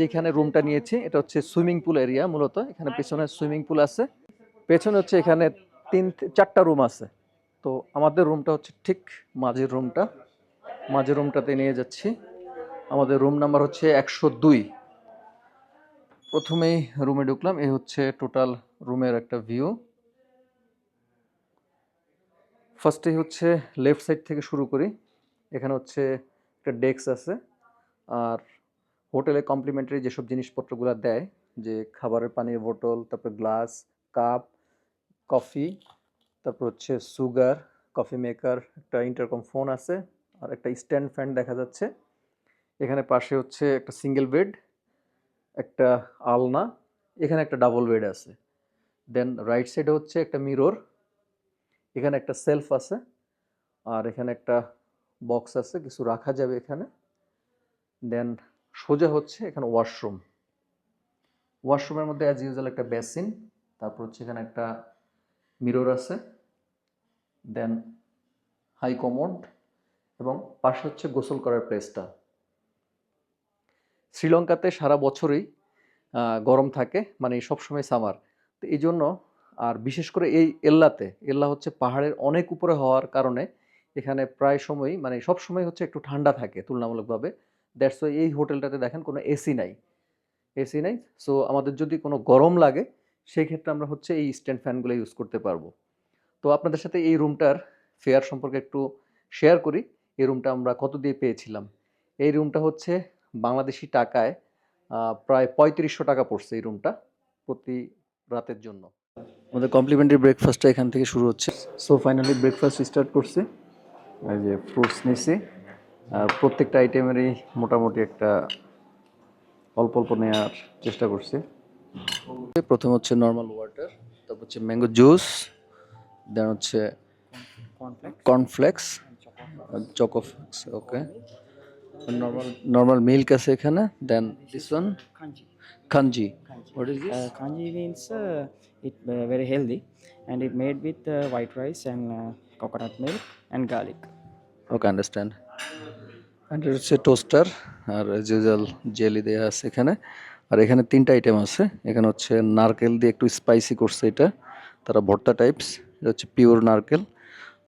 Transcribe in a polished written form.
যেখানে রুমটা নিয়েছি এটা হচ্ছে সুইমিং পুল এরিয়া। মূলত এখানে পেছনে সুইমিং পুল আছে, পেছনে হচ্ছে এখানে 4টা রুম আছে। তো আমাদের রুমটা হচ্ছে ঠিক মাঝের রুমটাতে নিয়ে যাচ্ছি। আমাদের রুম নাম্বার হচ্ছে 102। প্রথমেই রুমে ঢুকলাম, এই হচ্ছে টোটাল রুমের একটা ভিউ। ফার্স্টেই হচ্ছে লেফট সাইড থেকে শুরু করি। এখানে হচ্ছে একটা ডেস্ক আছে, আর হোটেলে কমপ্লিমেন্টারি যেসব জিনিসপত্রগুলো দেয়, যে খাবারের পানির বোতল, তারপর গ্লাস, কাপ, কফি, তারপর হচ্ছে সুগার, কফি মেকার, একটা ইন্টারকম ফোন আছে, আর একটা স্ট্যান্ড ফ্যান দেখা যাচ্ছে। এখানে পাশে হচ্ছে একটা সিঙ্গেল বেড, একটা আলনা, এখানে একটা ডাবল বেড আছে। দেন রাইট সাইডে হচ্ছে একটা মিরর, এখানে একটা সেলফ আছে, আর এখানে একটা বক্স আছে, কিছু রাখা যাবে এখানে। দেন সোজা হচ্ছে এখানে ওয়াশরুমের মধ্যে অ্যাজ ইউজুয়াল একটা বেসিন, তারপর হচ্ছে এখানে একটা মিরর আছে, দেন হাই কমোড, এবং পাশে হচ্ছে গোসল করার প্লেসটা। শ্রীলঙ্কাতে সারা বছরই গরম থাকে, মানে সবসময় সামার। তো এই জন্য, আর বিশেষ করে এই এল্লা হচ্ছে পাহাড়ের অনেক উপরে হওয়ার কারণে এখানে প্রায় সময়ই, মানে সবসময় হচ্ছে একটু ঠান্ডা থাকে তুলনামূলকভাবে। দ্যাটস ওয়াই এই হোটেলটাতে দেখেন কোনো এসি নাই। সো আমাদের যদি কোনো গরম লাগে সেই ক্ষেত্রে আমরা হচ্ছে এই স্ট্যান্ড ফ্যানগুলো ইউজ করতে পারবো। তো আপনাদের সাথে এই রুমটার ফেয়ার সম্পর্কে একটু শেয়ার করি। এই রুমটা আমরা কত দিয়ে পেয়েছিলাম। এই রুমটা হচ্ছে বাংলাদেশি টাকায় প্রায় 3500 টাকা পড়ছে এই রুমটা প্রতি রাতের জন্য। আমাদের কমপ্লিমেন্টারি ব্রেকফাস্টটা এখান থেকে শুরু হচ্ছে। সো ফাইনালি ব্রেকফাস্ট স্টার্ট করছি। এই যে ফ্রুটস নিছি, আর প্রত্যেকটা আইটেমেরই মোটামুটি একটা অল্প অল্প নেওয়ার চেষ্টা করছি। প্রথম হচ্ছে নর্মাল ওয়াটার, তারপর হচ্ছে ম্যাঙ্গো জুস, দেন হচ্ছে cornflakes, chocoflakes, okay, normal milk আছে এখানে। Then this one kanji. What is this? Kanji means it very healthy, and it made with white rice and coconut milk and garlic. Okay, understand. And এটা হচ্ছে toaster, আর age usual jelly দেওয়া আছে এখানে। আর এখানে 3টা item আছে। এখানে হচ্ছে নারকেল দিয়ে একটু স্পাইসি করছে, এটা তারা ভর্তা টাইপস, এটা হচ্ছে পিওর নারকেল।